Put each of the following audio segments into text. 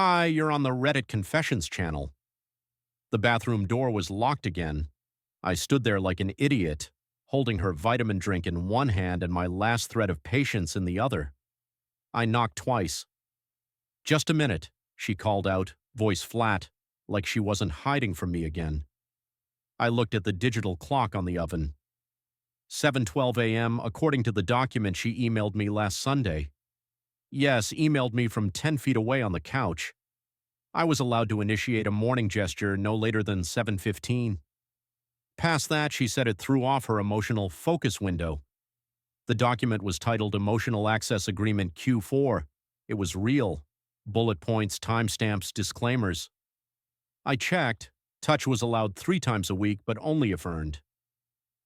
Hi, you're on the Reddit Confessions channel. The bathroom door was locked again. I stood there like an idiot, holding her vitamin drink in one hand and my last thread of patience in the other. I knocked twice. Just a minute, she called out, voice flat, like she wasn't hiding from me again. I looked at the digital clock on the oven. 7:12 a.m. according to the document she emailed me last Sunday. Yes, emailed me from 10 feet away on the couch. I was allowed to initiate a morning gesture no later than 7:15. Past that, she said it threw off her emotional focus window. The document was titled Emotional Access Agreement Q4. It was real. Bullet points, timestamps, disclaimers. I checked. Touch was allowed 3 times a week, but only if earned.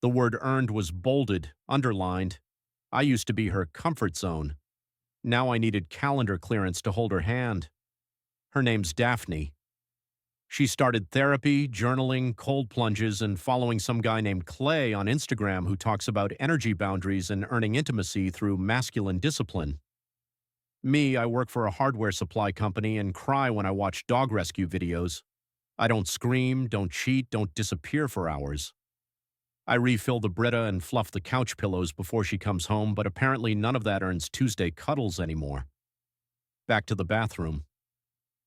The word earned was bolded, underlined. I used to be her comfort zone. Now I needed calendar clearance to hold her hand. Her name's Daphne. She started therapy, journaling, cold plunges, and following some guy named Clay on Instagram who talks about energy boundaries and earning intimacy through masculine discipline. Me, I work for a hardware supply company and cry when I watch dog rescue videos. I don't scream, don't cheat, don't disappear for hours. I refill the Brita and fluff the couch pillows before she comes home, but apparently none of that earns Tuesday cuddles anymore. Back to the bathroom.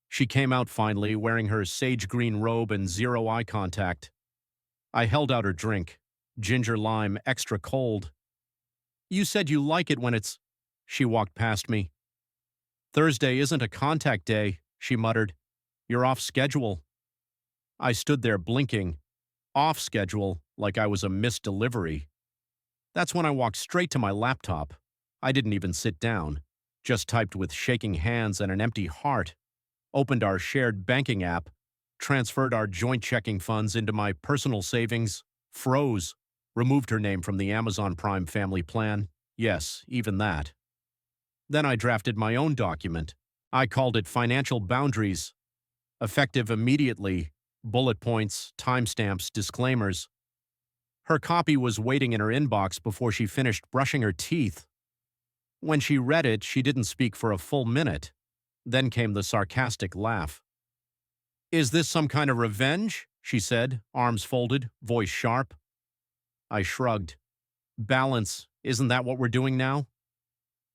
She came out finally, wearing her sage green robe and zero eye contact. I held out her drink. Ginger lime, extra cold. You said you like it when it's... She walked past me. Thursday isn't a contact day, she muttered. You're off schedule. I stood there blinking. Off schedule, like I was a missed delivery. That's when I walked straight to my laptop. I didn't even sit down. Just typed with shaking hands and an empty heart. Opened our shared banking app, transferred our joint checking funds into my personal savings, froze, removed her name from the Amazon Prime family plan. Yes, even that. Then I drafted my own document. I called it Financial Boundaries. Effective immediately, bullet points, timestamps, disclaimers. Her copy was waiting in her inbox before she finished brushing her teeth. When she read it, she didn't speak for a full minute. Then came the sarcastic laugh. Is this some kind of revenge? She said, arms folded, voice sharp. I shrugged. Balance, isn't that what we're doing now?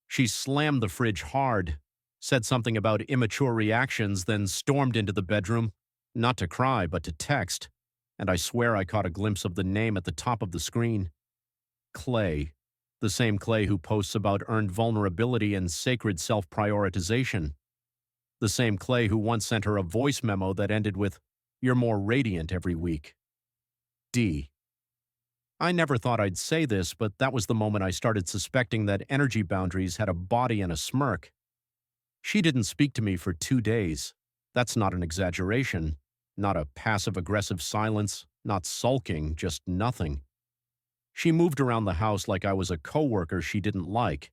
She slammed the fridge hard, said something about immature reactions, then stormed into the bedroom, not to cry, but to text, and I swear I caught a glimpse of the name at the top of the screen. Clay, the same Clay who posts about earned vulnerability and sacred self-prioritization. The same Clay who once sent her a voice memo that ended with, "You're more radiant every week." D. I never thought I'd say this, but that was the moment I started suspecting that energy boundaries had a body and a smirk. She didn't speak to me for 2 days. That's not an exaggeration. Not a passive-aggressive silence, not sulking, just nothing. She moved around the house like I was a coworker she didn't like.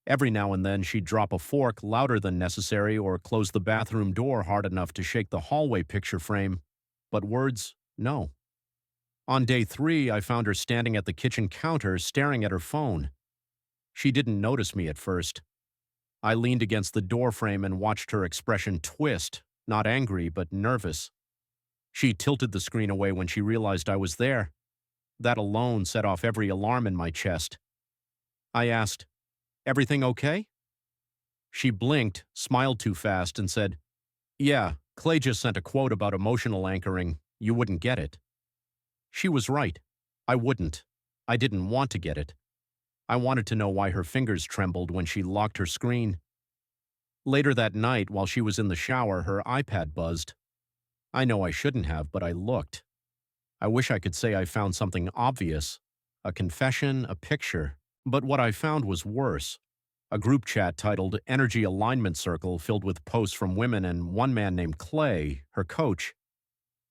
Every now and then she'd drop a fork louder than necessary or close the bathroom door hard enough to shake the hallway picture frame. But words, no. On day 3, I found her standing at the kitchen counter staring at her phone. She didn't notice me at first. I leaned against the doorframe and watched her expression twist, not angry, but nervous. She tilted the screen away when she realized I was there. That alone set off every alarm in my chest. I asked, "Everything okay?" She blinked, smiled too fast, and said, "Yeah, Clay just sent a quote about emotional anchoring. You wouldn't get it." She was right. I wouldn't. I didn't want to get it. I wanted to know why her fingers trembled when she locked her screen. Later that night, while she was in the shower, her iPad buzzed. I know I shouldn't have, but I looked. I wish I could say I found something obvious. A confession, a picture. But what I found was worse. A group chat titled Energy Alignment Circle filled with posts from women and one man named Clay, her coach.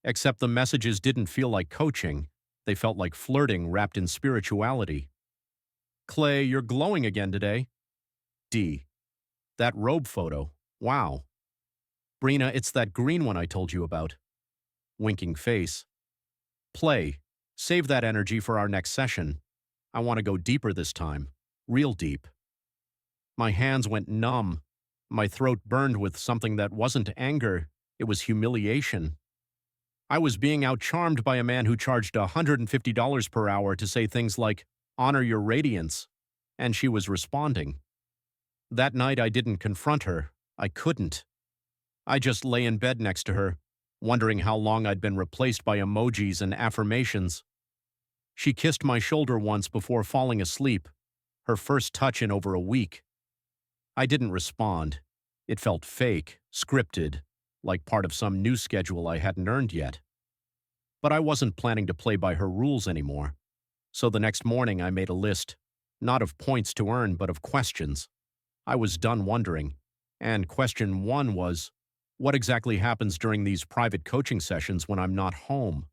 Except the messages didn't feel like coaching. They felt like flirting wrapped in spirituality. Clay, you're glowing again today. D. That robe photo. Wow. Brina, it's that green one I told you about. Winking face. Play. Save that energy for our next session. I want to go deeper this time. Real deep. My hands went numb. My throat burned with something that wasn't anger, it was humiliation. I was being outcharmed by a man who charged $150 per hour to say things like, "Honor your radiance," and she was responding. That night I didn't confront her. I couldn't. I just lay in bed next to her, wondering how long I'd been replaced by emojis and affirmations. She kissed my shoulder once before falling asleep, her first touch in over a week. I didn't respond. It felt fake, scripted, like part of some new schedule I hadn't earned yet. But I wasn't planning to play by her rules anymore. So the next morning I made a list, not of points to earn, but of questions. I was done wondering. And question one was, what exactly happens during these private coaching sessions when I'm not home?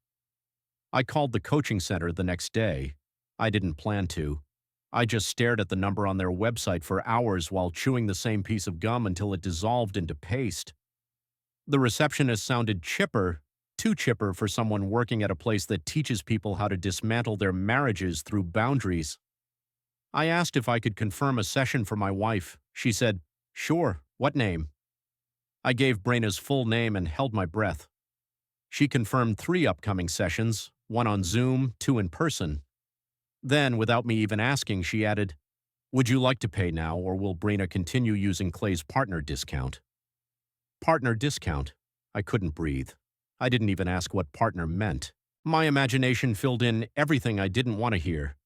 I called the coaching center the next day. I didn't plan to. I just stared at the number on their website for hours while chewing the same piece of gum until it dissolved into paste. The receptionist sounded chipper, too chipper for someone working at a place that teaches people how to dismantle their marriages through boundaries. I asked if I could confirm a session for my wife. She said, "Sure, what name?" I gave Brena's full name and held my breath. She confirmed 3 upcoming sessions, 1 on Zoom, 2 in person. Then, without me even asking, she added, "Would you like to pay now, or will Brena continue using Clay's partner discount?" Partner discount. I couldn't breathe. I didn't even ask what partner meant. My imagination filled in everything I didn't want to hear.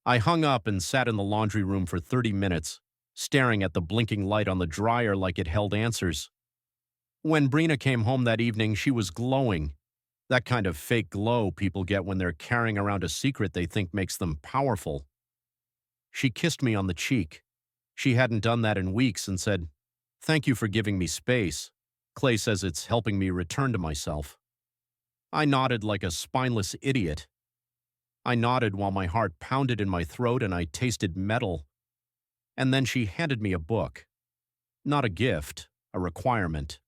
I hung up and sat in the laundry room for 30 minutes, staring at the blinking light on the dryer like it held answers. When Brena came home that evening, she was glowing. That kind of fake glow people get when they're carrying around a secret they think makes them powerful. She kissed me on the cheek. She hadn't done that in weeks and said, "Thank you for giving me space. Clay says it's helping me return to myself." I nodded like a spineless idiot. I nodded while my heart pounded in my throat and I tasted metal. And then she handed me a book. Not a gift, a requirement.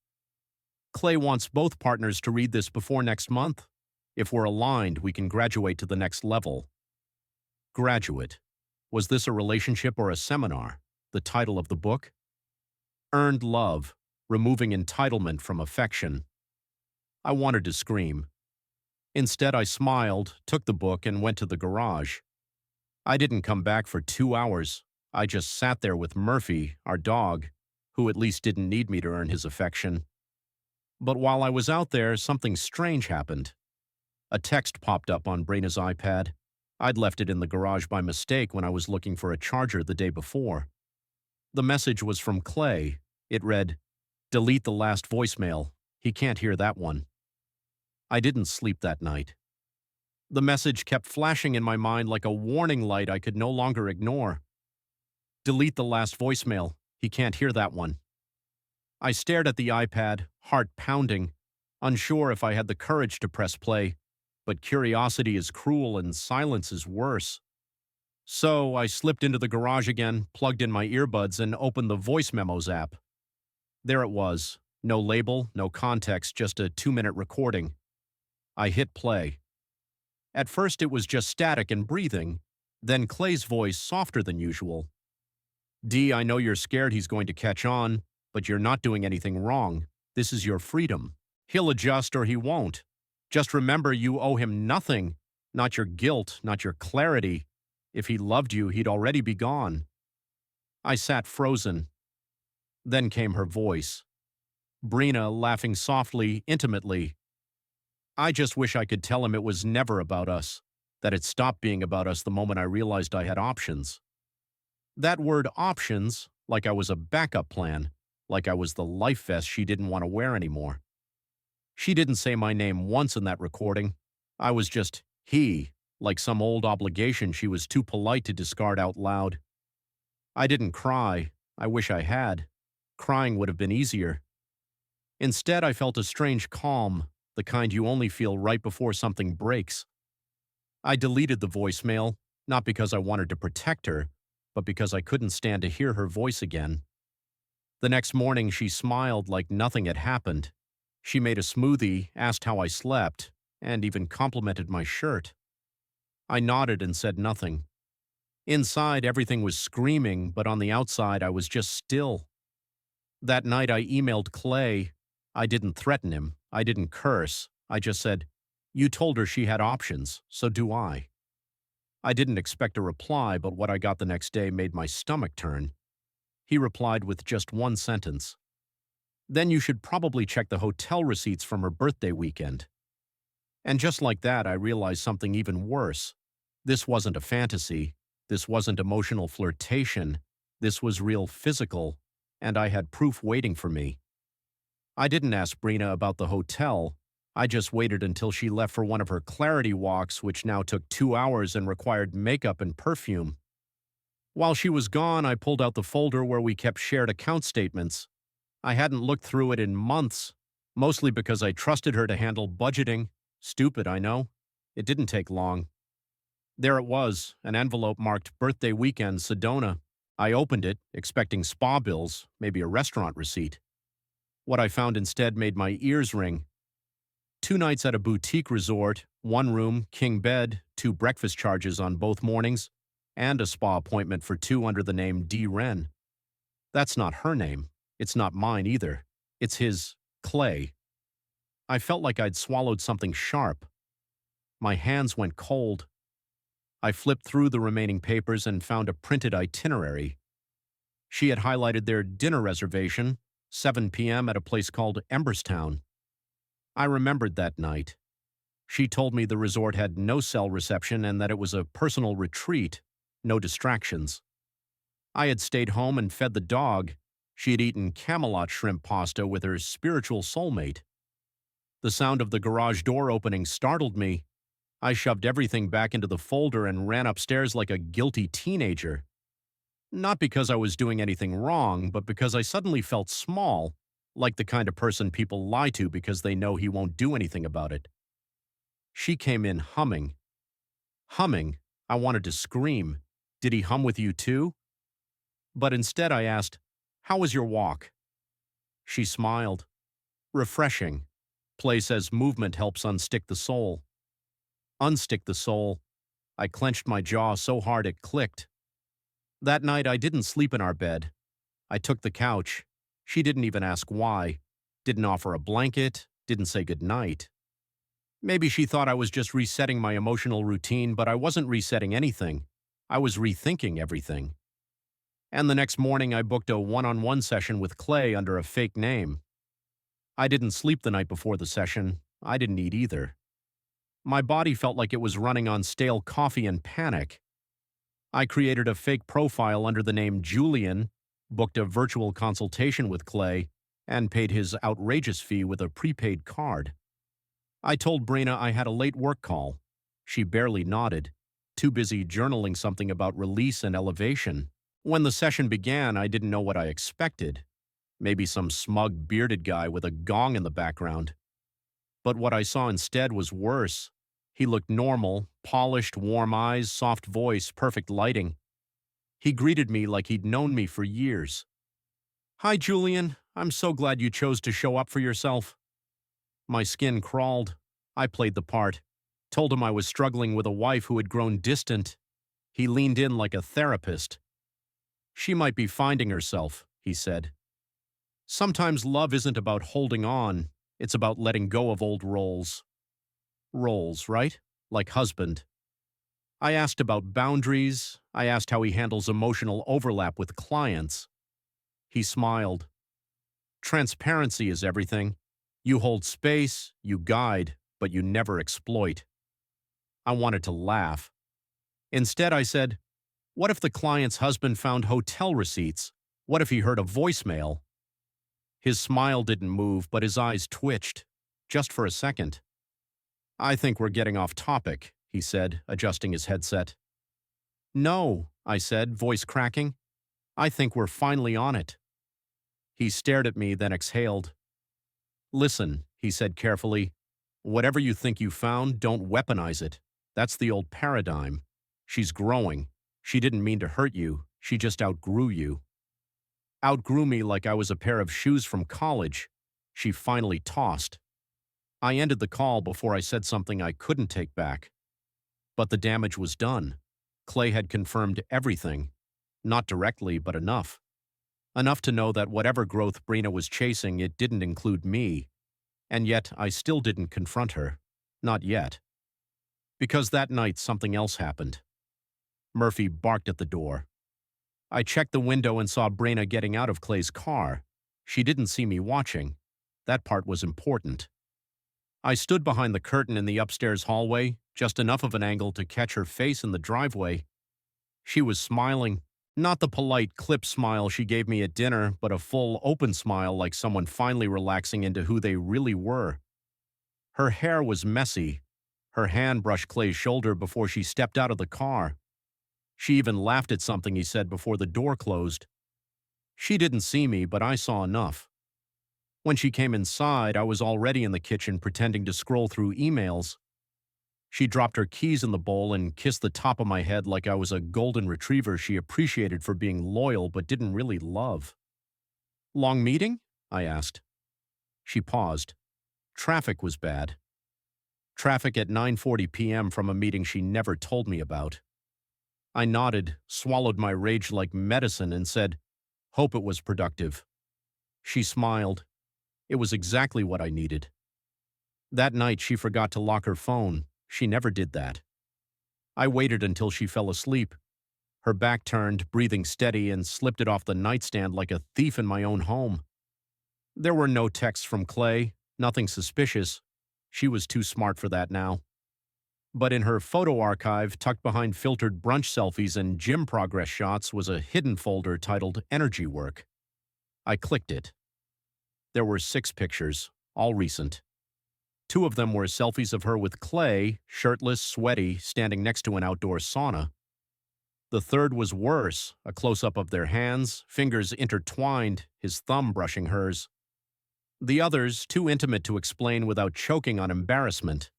"Clay wants both partners to read this before next month. If we're aligned, we can graduate to the next level." Graduate. Was this a relationship or a seminar? The title of the book? Earned Love, Removing Entitlement from Affection. I wanted to scream. Instead, I smiled, took the book, and went to the garage. I didn't come back for 2 hours. I just sat there with Murphy, our dog, who at least didn't need me to earn his affection. But while I was out there, something strange happened. A text popped up on Brena's iPad. I'd left it in the garage by mistake when I was looking for a charger the day before. The message was from Clay. It read, "Delete the last voicemail. He can't hear that one." I didn't sleep that night. The message kept flashing in my mind like a warning light I could no longer ignore. "Delete the last voicemail. He can't hear that one." I stared at the iPad, heart pounding, unsure if I had the courage to press play, but curiosity is cruel and silence is worse. So I slipped into the garage again, plugged in my earbuds, and opened the Voice Memos app. There it was. No label, no context, just a 2-minute recording. I hit play. At first it was just static and breathing, then Clay's voice softer than usual. "D, I know you're scared he's going to catch on, but you're not doing anything wrong. This is your freedom. He'll adjust or he won't. Just remember you owe him nothing, not your guilt, not your clarity. If he loved you, he'd already be gone." I sat frozen. Then came her voice. Brena laughing softly, intimately. I just wish I could tell him it was never about us, that it stopped being about us the moment I realized I had options. That word options, like I was a backup plan, like I was the life vest she didn't want to wear anymore. She didn't say my name once in that recording. I was just he, like some old obligation she was too polite to discard out loud. I didn't cry. I wish I had. Crying would have been easier. Instead, I felt a strange calm, the kind you only feel right before something breaks. I deleted the voicemail, not because I wanted to protect her, but because I couldn't stand to hear her voice again. The next morning, she smiled like nothing had happened. She made a smoothie, asked how I slept, and even complimented my shirt. I nodded and said nothing. Inside, everything was screaming, but on the outside, I was just still. That night I emailed Clay. I didn't threaten him. I didn't curse. I just said, "You told her she had options, so do I." I didn't expect a reply, but what I got the next day made my stomach turn. He replied with just one sentence. "Then you should probably check the hotel receipts from her birthday weekend." And just like that, I realized something even worse. This wasn't a fantasy. This wasn't emotional flirtation. This was real physical, and I had proof waiting for me. I didn't ask Brina about the hotel. I just waited until she left for one of her clarity walks, which now took 2 hours and required makeup and perfume. While she was gone, I pulled out the folder where we kept shared account statements. I hadn't looked through it in months, mostly because I trusted her to handle budgeting. Stupid, I know. It didn't take long. There it was, an envelope marked birthday weekend, Sedona. I opened it, expecting spa bills, maybe a restaurant receipt. What I found instead made my ears ring. 2 nights at a boutique resort, 1 room, king bed, 2 breakfast charges on both mornings, and a spa appointment for 2 under the name D. Wren. That's not her name. It's not mine either. It's his, Clay. I felt like I'd swallowed something sharp. My hands went cold. I flipped through the remaining papers and found a printed itinerary. She had highlighted their dinner reservation, 7 p.m. at a place called Emberstown. I remembered that night. She told me the resort had no cell reception and that it was a personal retreat, no distractions. I had stayed home and fed the dog. She had eaten Camelot shrimp pasta with her spiritual soulmate. The sound of the garage door opening startled me. I shoved everything back into the folder and ran upstairs like a guilty teenager. Not because I was doing anything wrong, but because I suddenly felt small, like the kind of person people lie to because they know he won't do anything about it. She came in humming. Humming? I wanted to scream. Did he hum with you too? But instead I asked, "How was your walk?" She smiled. "Refreshing. Play says movement helps unstick the soul." Unstick the soul. I clenched my jaw so hard it clicked. That night I didn't sleep in our bed. I took the couch. She didn't even ask why. Didn't offer a blanket. Didn't say goodnight. Maybe she thought I was just resetting my emotional routine, but I wasn't resetting anything. I was rethinking everything. And the next morning I booked a one-on-one session with Clay under a fake name. I didn't sleep the night before the session. I didn't eat either. My body felt like it was running on stale coffee and panic. I created a fake profile under the name Julian, booked a virtual consultation with Clay, and paid his outrageous fee with a prepaid card. I told Brina I had a late work call. She barely nodded, too busy journaling something about release and elevation. When the session began, I didn't know what I expected. Maybe some smug, bearded guy with a gong in the background. But what I saw instead was worse. He looked normal, polished, warm eyes, soft voice, perfect lighting. He greeted me like he'd known me for years. "Hi, Julian. I'm so glad you chose to show up for yourself." My skin crawled. I played the part. Told him I was struggling with a wife who had grown distant. He leaned in like a therapist. "She might be finding herself," he said. "Sometimes love isn't about holding on. It's about letting go of old roles." Roles, right? Like husband. I asked about boundaries. I asked how he handles emotional overlap with clients. He smiled. "Transparency is everything. You hold space, you guide, but you never exploit." I wanted to laugh. Instead, I said, "What if the client's husband found hotel receipts? What if he heard a voicemail?" His smile didn't move, but his eyes twitched. Just for a second. "I think we're getting off topic," he said, adjusting his headset. "No," I said, voice cracking. "I think we're finally on it." He stared at me, then exhaled. "Listen," he said carefully, "whatever you think you found, don't weaponize it. That's the old paradigm. She's growing. She didn't mean to hurt you. She just outgrew you." Outgrew me like I was a pair of shoes from college. She finally tossed. I ended the call before I said something I couldn't take back. But the damage was done. Clay had confirmed everything. Not directly, but enough. Enough to know that whatever growth Brina was chasing, it didn't include me. And yet, I still didn't confront her. Not yet. Because that night, something else happened. Murphy barked at the door. I checked the window and saw Brina getting out of Clay's car. She didn't see me watching. That part was important. I stood behind the curtain in the upstairs hallway, just enough of an angle to catch her face in the driveway. She was smiling, not the polite clip smile she gave me at dinner, but a full, open smile like someone finally relaxing into who they really were. Her hair was messy. Her hand brushed Clay's shoulder before she stepped out of the car. She even laughed at something he said before the door closed. She didn't see me, but I saw enough. When she came inside, I was already in the kitchen pretending to scroll through emails. She dropped her keys in the bowl and kissed the top of my head like I was a golden retriever she appreciated for being loyal but didn't really love. "Long meeting?" I asked. She paused. Traffic was bad. Traffic at 9:40 p.m. from a meeting she never told me about. I nodded, swallowed my rage like medicine, and said, "Hope it was productive." She smiled. It was exactly what I needed. That night, she forgot to lock her phone. She never did that. I waited until she fell asleep. Her back turned, breathing steady, and slipped it off the nightstand like a thief in my own home. There were no texts from Clay, nothing suspicious. She was too smart for that now. But in her photo archive, tucked behind filtered brunch selfies and gym progress shots, was a hidden folder titled Energy Work. I clicked it. There were 6 pictures, all recent. 2 of them were selfies of her with Clay, shirtless, sweaty, standing next to an outdoor sauna. The third was worse, a close-up of their hands, fingers intertwined, his thumb brushing hers. The others, too intimate to explain without choking on embarrassment.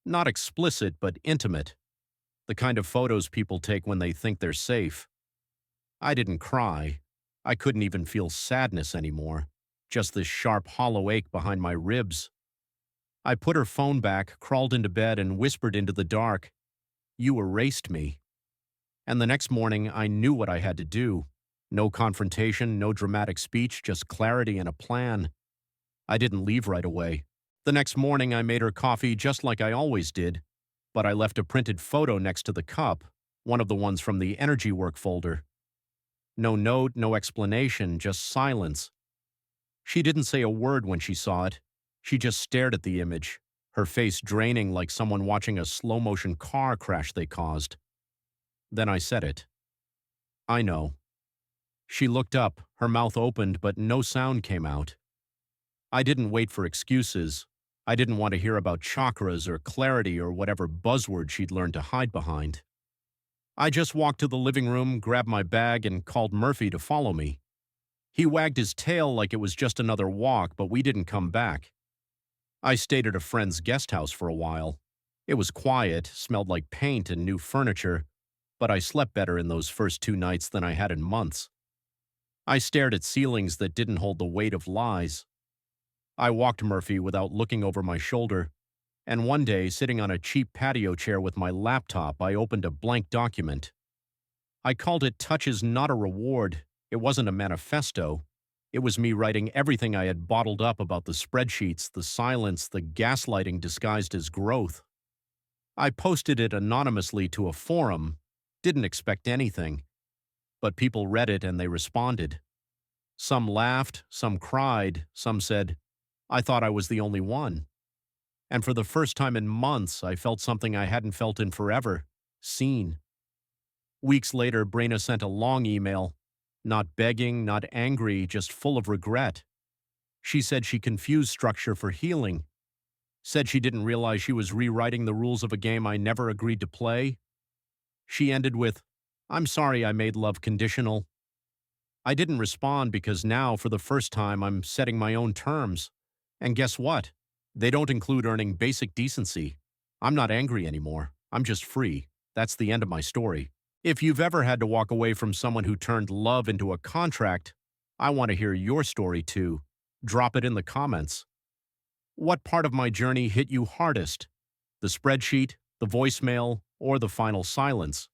Not explicit, but intimate. The kind of photos people take when they think they're safe. I didn't cry. I couldn't even feel sadness anymore. Just this sharp, hollow ache behind my ribs. I put her phone back, crawled into bed, and whispered into the dark, "You erased me." And the next morning, I knew what I had to do. No confrontation, no dramatic speech, just clarity and a plan. I didn't leave right away. The next morning, I made her coffee just like I always did, but I left a printed photo next to the cup, one of the ones from the Energy Work folder. No note, no explanation, just silence. She didn't say a word when she saw it. She just stared at the image, her face draining like someone watching a slow-motion car crash they caused. Then I said it. "I know." She looked up, her mouth opened, but no sound came out. I didn't wait for excuses. I didn't want to hear about chakras or clarity or whatever buzzword she'd learned to hide behind. I just walked to the living room, grabbed my bag, and called Murphy to follow me. He wagged his tail like it was just another walk, but we didn't come back. I stayed at a friend's guest house for a while. It was quiet, smelled like paint and new furniture, but I slept better in those first 2 nights than I had in months. I stared at ceilings that didn't hold the weight of lies. I walked Murphy without looking over my shoulder, and one day, sitting on a cheap patio chair with my laptop, I opened a blank document. I called it Touches Not a Reward. It wasn't a manifesto. It was me writing everything I had bottled up about the spreadsheets, the silence, the gaslighting disguised as growth. I posted it anonymously to a forum, didn't expect anything. But people read it and they responded. Some laughed, some cried, some said, "I thought I was the only one." And for the first time in months, I felt something I hadn't felt in forever, seen. Weeks later, Brina sent a long email, not begging, not angry, just full of regret. She said she confused structure for healing, said she didn't realize she was rewriting the rules of a game I never agreed to play. She ended with, "I'm sorry I made love conditional." I didn't respond because now, for the first time, I'm setting my own terms. And guess what? They don't include earning basic decency. I'm not angry anymore. I'm just free. That's the end of my story. If you've ever had to walk away from someone who turned love into a contract, I want to hear your story too. Drop it in the comments. What part of my journey hit you hardest? The spreadsheet, the voicemail, or the final silence?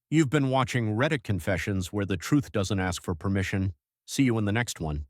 You've been watching Reddit Confessions, where the truth doesn't ask for permission. See you in the next one.